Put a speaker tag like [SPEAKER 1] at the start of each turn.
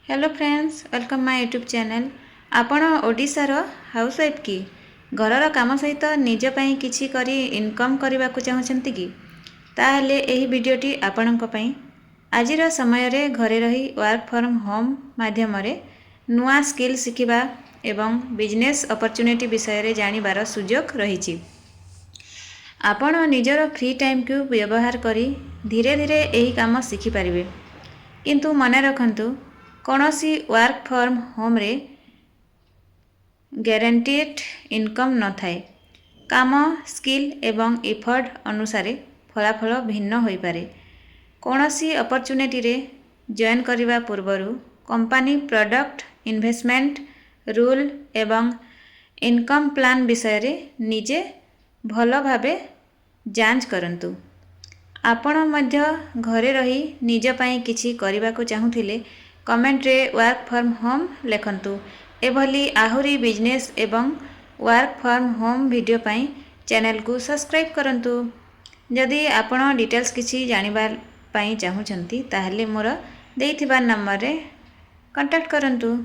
[SPEAKER 1] Hello friends, welcome my YouTube channel. आपण ओडिशार housewife की घरर काम सहित निज पई किछि करी इनकम करबा को चाहछंती कि ताहले एही वीडियोटी आपणक पई आजिर समय रे घरे रही वर्क फ्रॉम होम माध्यम रे नुआ स्किल शिखिबा एवं बिजनेस अपॉर्चुनिटी विषय रे जानिबार सुजोग रहिछि। आपण निजर फ्री टाइम को व्यवहार करी धीरे धीरे एही काम शिखि परिबे, किंतु मने रखंतु कौनसी वर्क फ्रॉम होम रे ग्यारंटीड इनकम न थाए। काम स्किल एवं इफर्ट अनुसार फलाफल भिन्न होई पारे। कौनसी अपॉर्चुनिटी रे जॉइन करिबा पूर्वरु कंपनी प्रोडक्ट इन्वेस्टमेंट रूल एवं इनकम प्लान विषय रे निजे भल भाबे जांच करंतु। आपण मध्य घरे रही निज पई किछि करिबा को चाहुथिले कमेंट रे वर्क फ्रॉम होम लेखंतु। एभली आहुरी बिजनेस एवं वर्क फ्रॉम होम वीडियो पई चैनल को सब्सक्राइब करंतु। जदि आपण डिटेल्स किछि जानिबा पई चाहुचंती ताहले मोर देइथिबा नंबर रे कांटेक्ट करंतु।